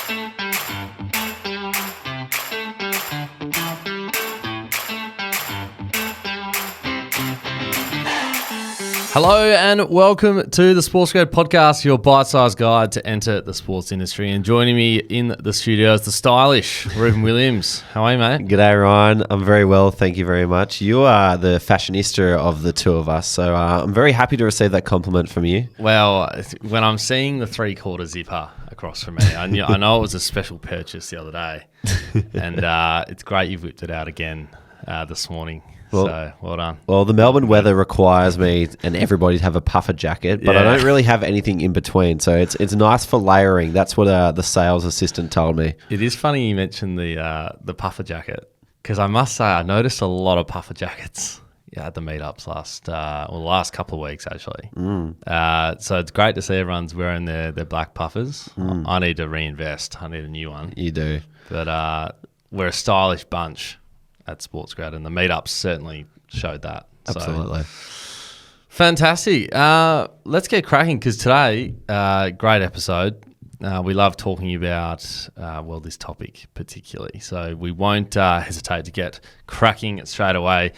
Hello and welcome to the SportsGrad podcast, your bite-sized guide to enter the sports industry. And joining me in the studio is the stylish Reuben Williams. How are you, mate? G'day, Ryan. I'm very well, thank you very much. You are the fashionista of the two of us, so I'm very happy to receive that compliment from you. Well, when I'm seeing the three-quarter zipper across from me, I know it was a special purchase the other day, and it's great you've whipped it out again this morning. So, well done. Well, the Melbourne weather requires me and everybody to have a puffer jacket, but I don't really have anything in between. So it's nice for layering. That's what the sales assistant told me. It is funny you mentioned the puffer jacket, because I must say I noticed a lot of puffer jackets at the meetups last couple of weeks, actually. So it's great to see everyone's wearing their black puffers. I need to reinvest. I need a new one. You do. But we're a stylish bunch at SportsGrad, and the meetups certainly showed that. Absolutely. So, fantastic. Let's get cracking, because today, great episode. We love talking about, this topic particularly. So we won't hesitate to get cracking straight away.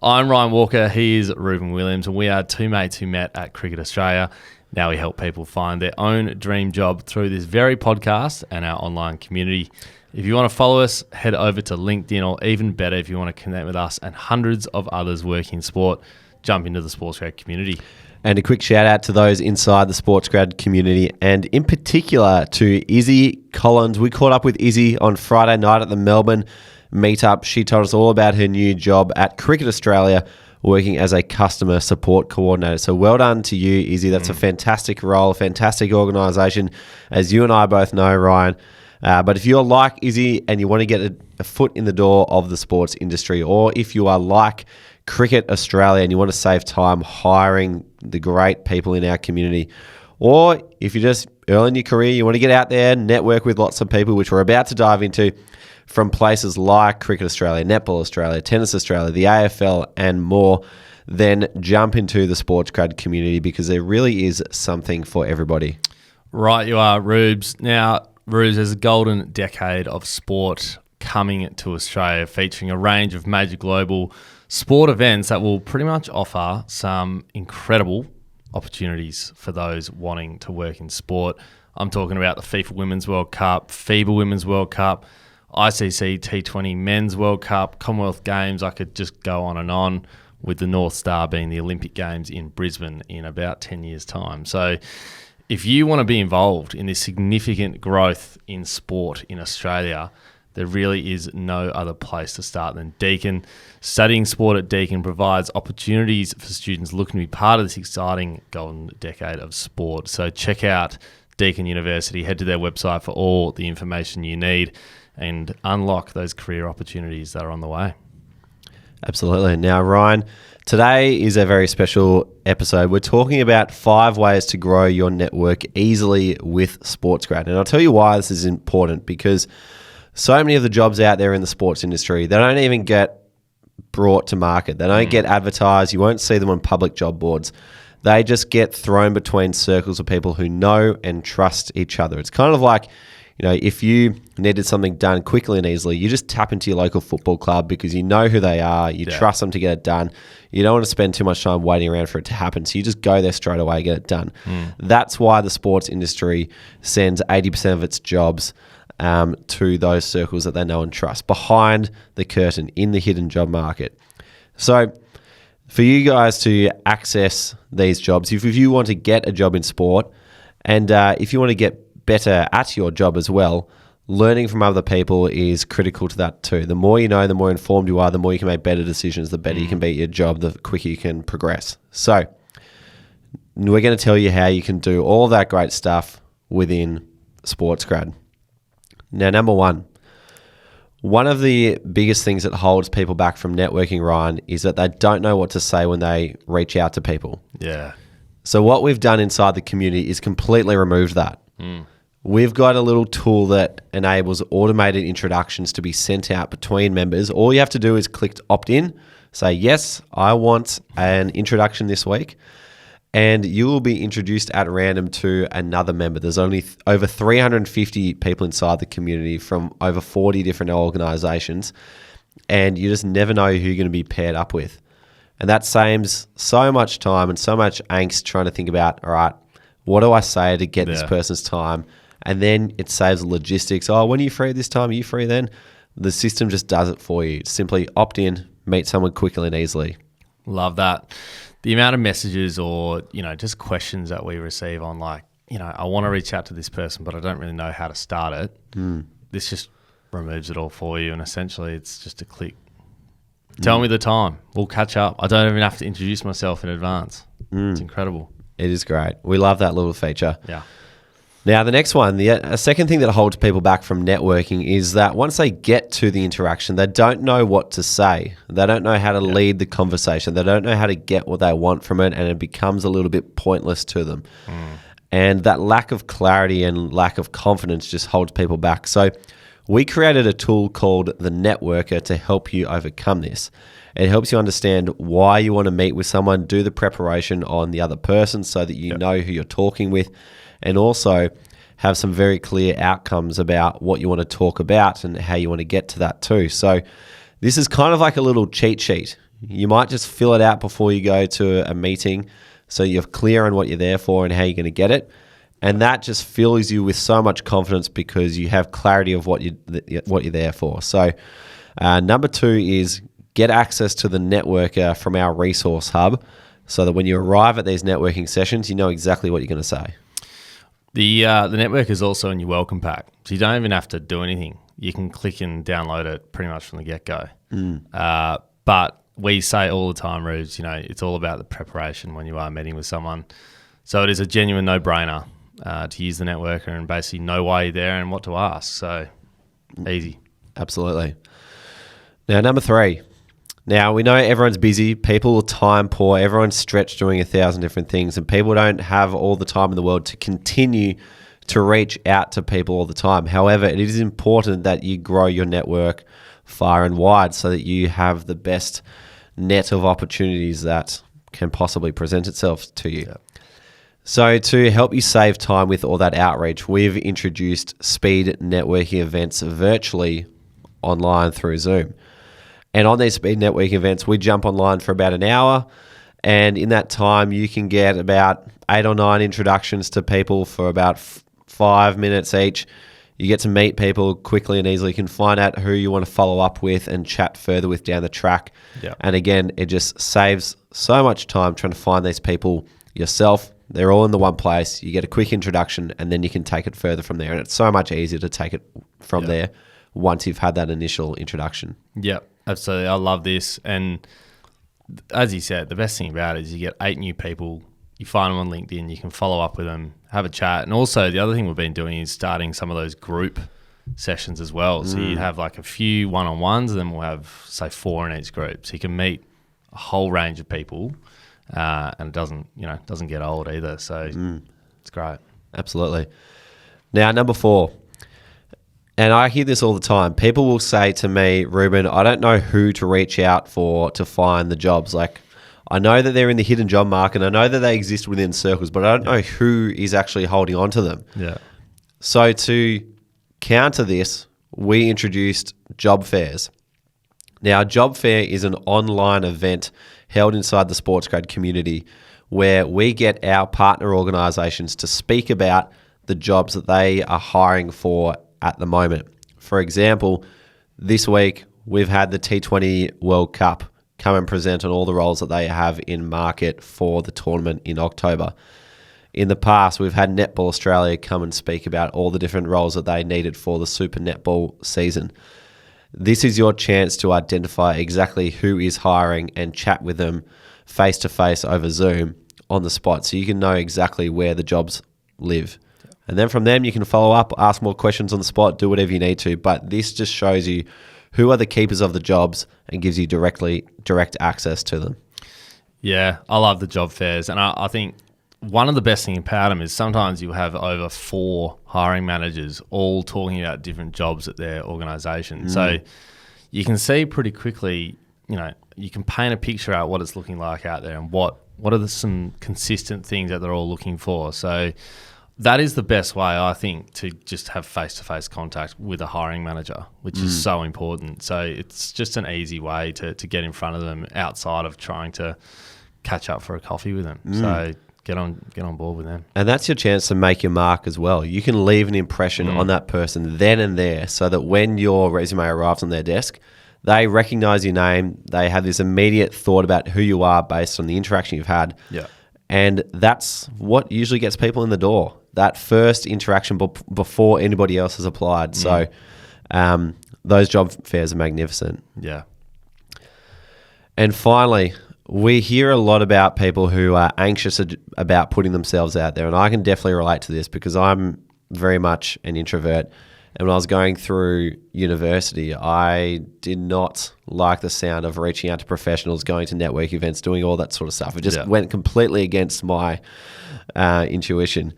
I'm Ryan Walker. He is Reuben Williams, and we are two mates who met at Cricket Australia. Now we help people find their own dream job through this very podcast and our online community. If you want to follow us, head over to LinkedIn, or even better, if you want to connect with us and hundreds of others working in sport, jump into the SportsGrad community. And a quick shout out to those inside the SportsGrad community, and in particular to Izzy Collins. We caught up with Izzy on Friday night at the Melbourne meetup. She told us all about her new job at Cricket Australia, working as a customer support coordinator. So well done to you, Izzy. That's a fantastic role, fantastic organisation, as you and I both know, Ryan. But if you're like Izzy and you want to get a foot in the door of the sports industry, or if you are like Cricket Australia and you want to save time hiring the great people in our community, or if you're just early in your career, you want to get out there, network with lots of people, which we're about to dive into, from places like Cricket Australia, Netball Australia, Tennis Australia, the AFL and more, then jump into the SportsGrad community, because there really is something for everybody. Right, you are, Rubes. Now, Ruse, there's a golden decade of sport coming to Australia, featuring a range of major global sport events that will pretty much offer some incredible opportunities for those wanting to work in sport. I'm talking about the FIFA Women's World Cup, FIBA Women's World Cup, ICC T20 Men's World Cup, Commonwealth Games. I could just go on, with the North Star being the Olympic Games in Brisbane in about 10 years' time. So if you want to be involved in this significant growth in sport in Australia, there really is no other place to start than Deakin. Studying sport at Deakin provides opportunities for students looking to be part of this exciting golden decade of sport. So check out Deakin University, head to their website for all the information you need, and unlock those career opportunities that are on the way. Absolutely. Now, Ryan, today is a very special episode. We're talking about 5 ways to grow your network easily with SportsGrad. And I'll tell you why this is important, because so many of the jobs out there in the sports industry, they don't even get brought to market. They don't get advertised. You won't see them on public job boards. They just get thrown between circles of people who know and trust each other. It's kind of like, if you needed something done quickly and easily, you just tap into your local football club because you know who they are, you trust them to get it done. You don't want to spend too much time waiting around for it to happen, so you just go there straight away, get it done. That's why the sports industry sends 80% of its jobs to those circles that they know and trust, behind the curtain, in the hidden job market. So for you guys to access these jobs, if you want to get a job in sport, and if you want to get better at your job as well, learning from other people is critical to that too. The more you know, the more informed you are, the more you can make better decisions, the better you can be at your job, the quicker you can progress. So we're going to tell you how you can do all that great stuff within SportsGrad. Now, number one of the biggest things that holds people back from networking, Ryan, is that they don't know what to say when they reach out to people. Yeah. So what we've done inside the community is completely remove that. We've got a little tool that enables automated introductions to be sent out between members. All you have to do is click opt in, say, yes, I want an introduction this week. and you will be introduced at random to another member. There's only over 350 people inside the community from over 40 different organizations, and you just never know who you're going to be paired up with. And that saves so much time and so much angst trying to think about, all right, what do I say to get this person's time? And then it saves logistics. Oh, when are you free this time? Are you free then? The system just does it for you. Simply opt in, meet someone quickly and easily. Love that. The amount of messages or, just questions that we receive on I want to reach out to this person, but I don't really know how to start it. This just removes it all for you. And essentially it's just a click. Tell me the time. We'll catch up. I don't even have to introduce myself in advance. It's incredible. It is great. We love that little feature. Yeah. Now, the next one, a second thing that holds people back from networking is that once they get to the interaction, they don't know what to say. They don't know how to lead the conversation. They don't know how to get what they want from it, and it becomes a little bit pointless to them. And that lack of clarity and lack of confidence just holds people back. So we created a tool called the Networker to help you overcome this. It helps you understand why you want to meet with someone, do the preparation on the other person so that you know who you're talking with, and also have some very clear outcomes about what you want to talk about and how you want to get to that too. So this is kind of like a little cheat sheet. You might just fill it out before you go to a meeting so you're clear on what you're there for and how you're going to get it. And that just fills you with so much confidence because you have clarity of what you're there for. So number 2 is get access to the Networker from our resource hub so that when you arrive at these networking sessions, you know exactly what you're going to say. The network is also in your welcome pack, so you don't even have to do anything. You can click and download it pretty much from the get-go. But we say all the time, Rubes, it's all about the preparation when you are meeting with someone. So it is a genuine no-brainer to use the networker and basically know why you're there and what to ask. So easy. Absolutely. Now, number 3. Now, we know everyone's busy, people are time poor, everyone's stretched doing 1,000 different things, and people don't have all the time in the world to continue to reach out to people all the time. However, it is important that you grow your network far and wide so that you have the best net of opportunities that can possibly present itself to you. Yeah. So to help you save time with all that outreach, we've introduced speed networking events virtually online through Zoom. And on these speed networking events, we jump online for about an hour. And in that time, you can get about 8 or 9 introductions to people for about 5 minutes each. You get to meet people quickly and easily. You can find out who you want to follow up with and chat further with down the track. Yep. And again, it just saves so much time trying to find these people yourself. They're all in the one place. You get a quick introduction and then you can take it further from there. And it's so much easier to take it from there once you've had that initial introduction. Yep. Absolutely. I love this. And as you said, the best thing about it is you get 8 new people, you find them on LinkedIn, you can follow up with them, have a chat. And also the other thing we've been doing is starting some of those group sessions as well. So you have like a few one-on-ones and then we'll have, say, 4 in each group. So you can meet a whole range of people and it doesn't get old either. So it's great. Absolutely. Now, number 4. And I hear this all the time. People will say to me, Ruben, I don't know who to reach out for to find the jobs. Like, I know that they're in the hidden job market. I know that they exist within circles, but I don't know who is actually holding on to them. Yeah. So to counter this, we introduced job fairs. Now, job fair is an online event held inside the SportsGrad community where we get our partner organisations to speak about the jobs that they are hiring for at the moment. For example, this week we've had the T20 World Cup come and present on all the roles that they have in market for the tournament in October. In the past, we've had Netball Australia come and speak about all the different roles that they needed for the Super Netball season. This is your chance to identify exactly who is hiring and chat with them face-to-face over Zoom on the spot so you can know exactly where the jobs live. And then from them, you can follow up, ask more questions on the spot, do whatever you need to. But this just shows you who are the keepers of the jobs and gives you direct access to them. Yeah, I love the job fairs. And I think one of the best things about them is sometimes you have over 4 hiring managers all talking about different jobs at their organisation. So you can see pretty quickly, you can paint a picture out what it's looking like out there and what what are some consistent things that they're all looking for? So that is the best way, I think, to just have face-to-face contact with a hiring manager, which is so important. So it's just an easy way to get in front of them outside of trying to catch up for a coffee with them. So get on board with them. And that's your chance to make your mark as well. You can leave an impression on that person then and there, so that when your resume arrives on their desk, they recognize your name. They have this immediate thought about who you are based on the interaction you've had. Yeah. And that's what usually gets people in the door, that first interaction before anybody else has applied. So those job fairs are magnificent. Yeah. And finally, we hear a lot about people who are anxious about putting themselves out there. And I can definitely relate to this because I'm very much an introvert. And when I was going through university, I did not like the sound of reaching out to professionals, going to network events, doing all that sort of stuff. It just went completely against my intuition,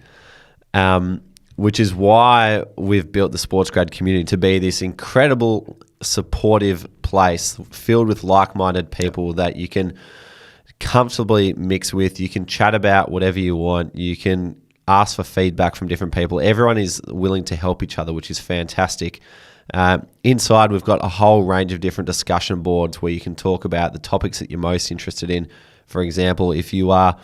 which is why we've built the SportsGrad community to be this incredible, supportive place filled with like-minded people that you can comfortably mix with. You can chat about whatever you want. You can ask for feedback from different people. Everyone is willing to help each other, which is fantastic. Inside, we've got a whole range of different discussion boards where you can talk about the topics that you're most interested in. For example, if you are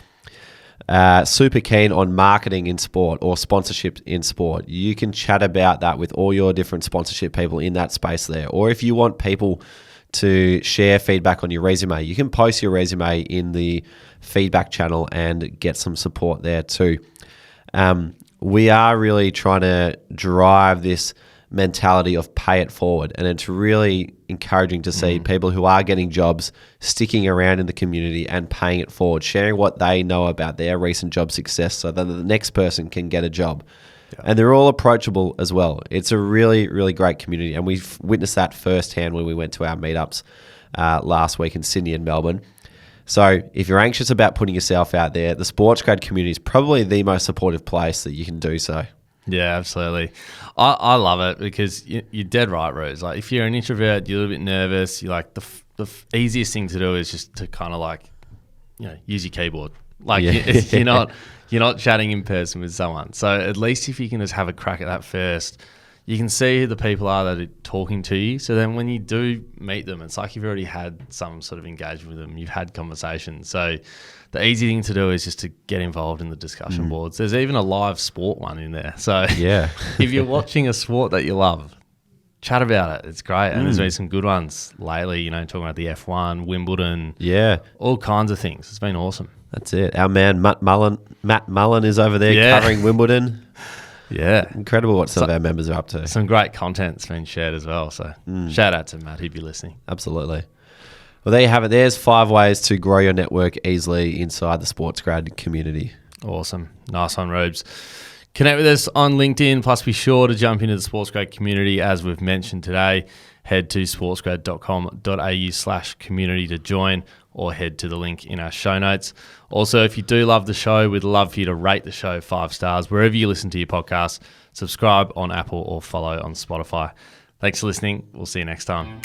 super keen on marketing in sport or sponsorship in sport, you can chat about that with all your different sponsorship people in that space there. Or if you want people to share feedback on your resume, you can post your resume in the feedback channel and get some support there too. We are really trying to drive this mentality of pay it forward, and it's really encouraging to see people who are getting jobs sticking around in the community and paying it forward, sharing what they know about their recent job success so that the next person can get a job. And they're all approachable as well. It's a really, really great community, and we've witnessed that firsthand when we went to our meetups last week in Sydney and Melbourne. So if you're anxious about putting yourself out there, the SportsGrad community is probably the most supportive place that you can do so. Yeah, absolutely. I love it because you're dead right, Rose. Like if you're an introvert, you're a little bit nervous. You're like the easiest thing to do is just to kind of like, use your keyboard. Like you're not chatting in person with someone. So at least if you can just have a crack at that first, you can see who the people are that are talking to you. So then when you do meet them, it's like you've already had some sort of engagement with them. You've had conversations. So the easy thing to do is just to get involved in the discussion boards. There's even a live sport one in there. So if you're watching a sport that you love, chat about it. It's great. And there's been some good ones lately, talking about the F1, Wimbledon, all kinds of things. It's been awesome. That's it. Our man, Matt Mullen is over there covering Wimbledon. Yeah. Incredible what some of our members are up to. Some great content's been shared as well. So shout out to Matt, he'd be listening. Absolutely. Well, there you have it. There's 5 ways to grow your network easily inside the SportsGrad community. Awesome. Nice one, Rubes. Connect with us on LinkedIn, plus be sure to jump into the SportsGrad community as we've mentioned today. Head to sportsgrad.com.au/community to join, or head to the link in our show notes. Also, if you do love the show, we'd love for you to rate the show 5 stars wherever you listen to your podcast. Subscribe on Apple or follow on Spotify. Thanks for listening. We'll see you next time.